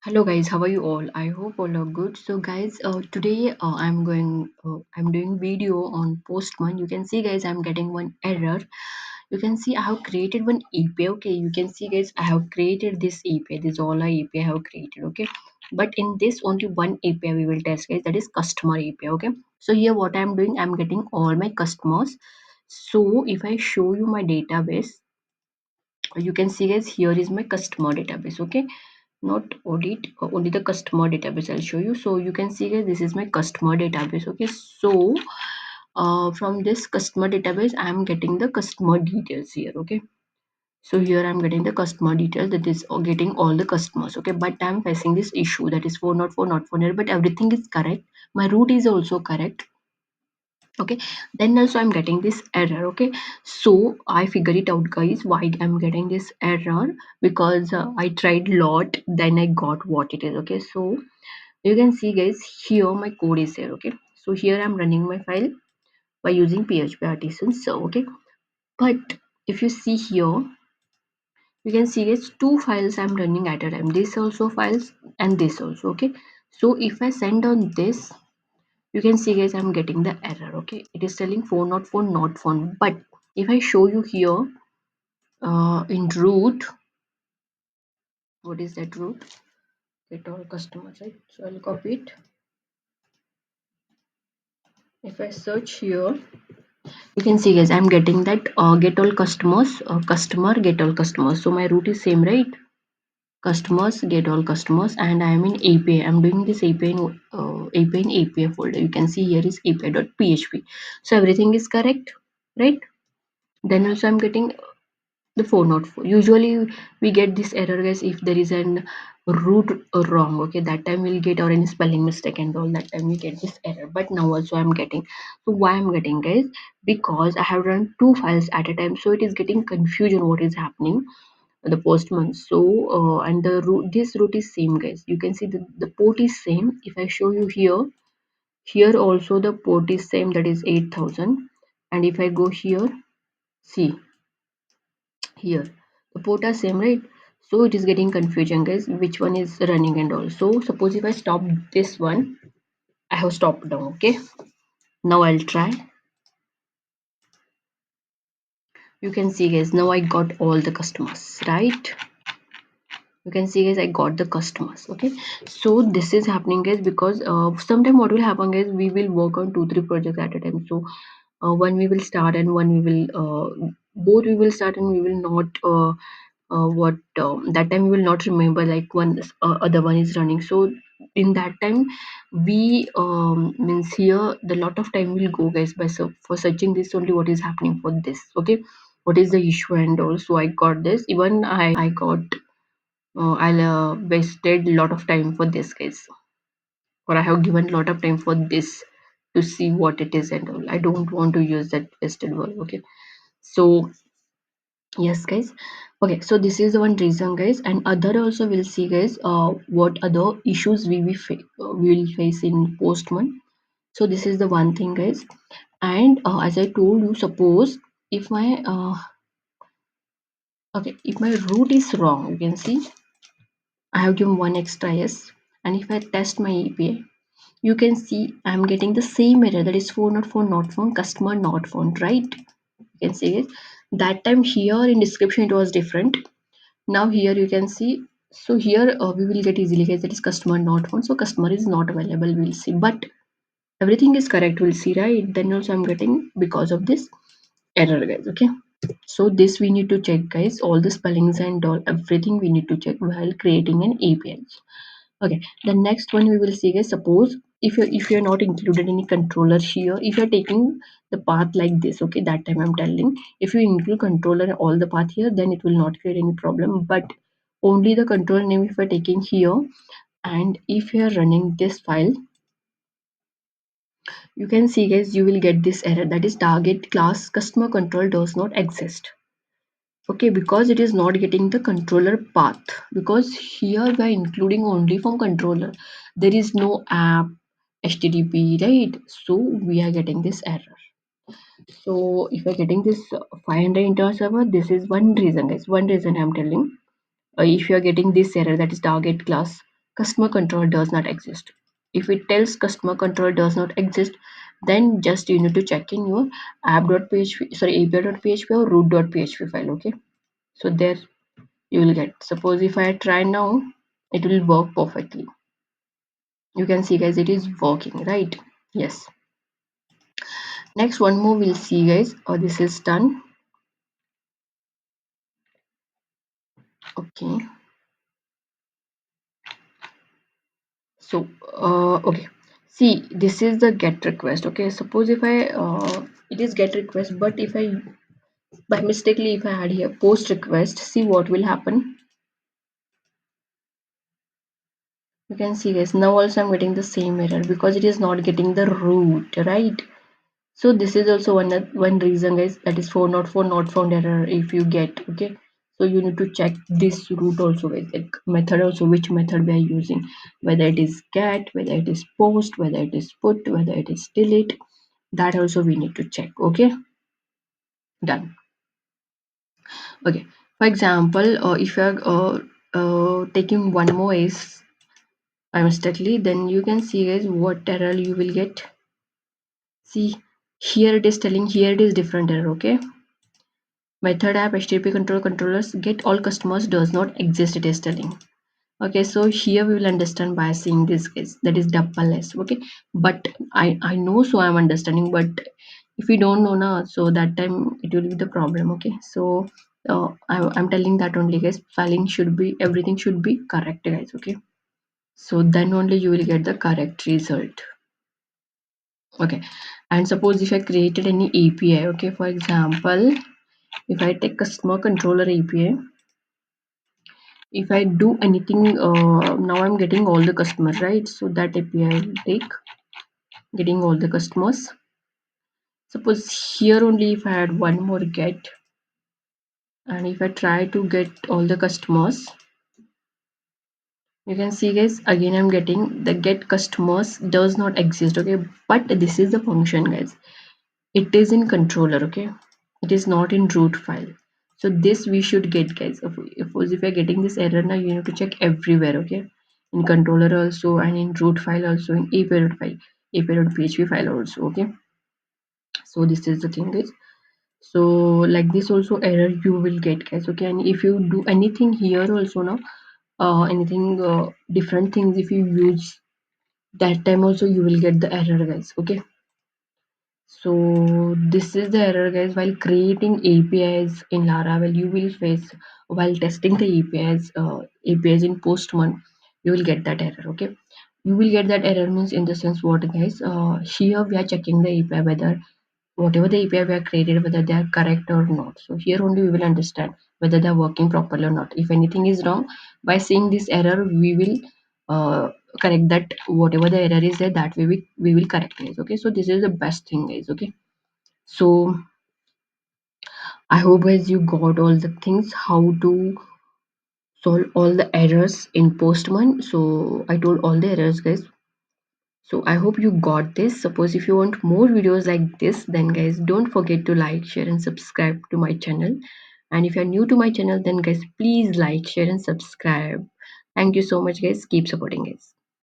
Hello guys, how are you all? I hope all are good. So guys, today I'm doing video on Postman. You can see guys, I'm getting one error. You can see I have created one API. Okay, you can see guys, I have created this API. This is all I API I have created. Okay, but in this only one API we will test guys. That is customer API. Okay, so here what I'm doing, I'm getting all my customers. So if I show you my database, you can see guys, here is my customer database. Okay, not audit, only the customer database I'll show you. So you can see guys, this is my customer database. Okay, so from this customer database I'm getting the customer details here. Okay, so here I'm getting the customer details, that is getting all the customers. Okay, but I'm facing this issue, that is 404 not found here, but everything is correct, my route is also correct. Okay, then also I'm getting this error. Okay, so I figure it out guys, why I'm getting this error, because I tried lot, then I got what it is. Okay, so you can see guys, here my code is here. Okay, so here I'm running my file by using php artisan. So okay, but if you see here, you can see guys, two files I'm running at a time, this also files and this also. Okay, so if I send on this, you can see guys, I'm getting the error. Okay, it is telling 404 not found. But if I show you here, in root, what is that root? Get all customers, right? So I'll copy it. If I search here, you can see guys, I'm getting that get all customers, customer get all customers. So my root is same, right? Customers get all customers, and I am in API. I'm doing this API in API folder. You can see here is api.php. So everything is correct, right? Then also I'm getting the 404. Usually we get this error guys if there is an root wrong. Okay, that time we'll get, or any spelling mistake and all, that time we get this error. But now also I'm getting. So why I'm getting guys, because I have run two files at a time, so it is getting confusion what is happening, the Postman. So and the root, this root is same guys, you can see the port is same. If I show you here, here also the port is same, that is 8000. And if I go here, see here the port are same, right? So it is getting confusing guys, which one is running and all. So suppose if I stop this one, I have stopped down. Okay, now I'll try. You can see guys, now I got all the customers, right? You can see guys, I got the customers. Okay, so this is happening guys because sometime what will happen guys, we will work on 2 3 projects at a time. So one we will start and one we will both we will start and we will not what that time we will not remember, like one other one is running. So in that time we means here the lot of time will go guys by for searching this only what is happening for this. Okay, what is the issue and also I got this, even I got I'll wasted a lot of time for this guys, or I have given a lot of time for this to see what it is and all. I don't want to use that wasted word. Okay, so yes guys. Okay, so this is the one reason guys, and other also we'll see guys what other issues we will face in Postman. So this is the one thing guys. And as I told you, suppose if my okay, if my root is wrong, you can see I have given one extra s, and if I test my API, you can see I'm getting the same error, that is 404 not found, customer not found, right? You can see it. That time here in description it was different. Now here you can see, so here we will get easily guys, that is customer not found, so customer is not available, we'll see. But everything is correct, we'll see, right? Then also I'm getting because of this error guys. Okay, so this we need to check guys, all the spellings and all, everything we need to check while creating an API. Okay, the next one we will see guys, suppose if you're not included any controller here, if you're taking the path like this. Okay, that time I'm telling, if you include controller and all the path here, then it will not create any problem. But only the controller name if you're taking here, and if you're running this file, you can see guys, you will get this error, that is target class customer control does not exist. Okay, because it is not getting the controller path, because here we are including only from controller, there is no app http, right? So we are getting this error. So if you're getting this 500 into our server, this is one reason guys, one reason I'm telling. If you're getting this error, that is target class customer control does not exist. If it tells customer control does not exist, then just you need to check in your app.php, sorry, api.php or root.php file. Okay, so there you will get. Suppose if I try now, it will work perfectly. You can see guys, it is working, right? Yes. Next, one more we'll see guys. This is done. Okay. So okay, see, this is the get request. Okay, suppose if I it is get request, but if I by mistakenly if I add here post request, see what will happen. You can see guys, now also I'm getting the same error because it is not getting the root, right? So this is also one reason guys, that is 404 not found error if you get. Okay, so you need to check this root also guys, like method also, which method we are using, whether it is get, whether it is post, whether it is put, whether it is delete, that also we need to check. Okay, done. Okay, for example, if you are taking one more is by mistakenly, then you can see guys what error you will get. See, here it is telling, here it is different error. Okay, method app http control controllers get all customers does not exist, it is telling. Okay, so here we will understand by seeing this case, that is double s. Okay, but I know, so I'm understanding, but if we don't know now, so that time it will be the problem. Okay, so I'm telling that only guys, filing should be, everything should be correct guys. Okay, so then only you will get the correct result. Okay, and suppose if I created any API, okay, for example, if I take customer controller API, if I do anything, now I'm getting all the customers, right? So that API will take getting all the customers. Suppose here only if I had one more get, and if I try to get all the customers, you can see guys, again I'm getting the get customers does not exist. Okay, but this is the function guys, it is in controller. Okay, it is not in root file, so this we should get guys. If you're getting this error now, you need to check everywhere. Okay, in controller also, and in root file also, in api file, api.php file also. Okay, so this is the thing guys. So like this also error you will get guys. Okay, and if you do anything here also now, anything different things if you use, that time also you will get the error guys. Okay, so this is the error guys, while creating APIs in Laravel you will face, while testing the APIs in Postman, you will get that error. Okay, you will get that error means in the sense what guys, here we are checking the API whether whatever the API we have created, whether they are correct or not. So here only we will understand whether they are working properly or not. If anything is wrong, by seeing this error, we will correct that. Whatever the error is there, that we will correct guys. Okay, so this is the best thing guys. Okay, so I hope guys you got all the things how to solve all the errors in Postman. So I told all the errors guys. So I hope you got this. Suppose if you want more videos like this, then guys don't forget to like, share and subscribe to my channel. And if you're new to my channel, then guys please like, share and subscribe. Thank you so much guys. Keep supporting guys.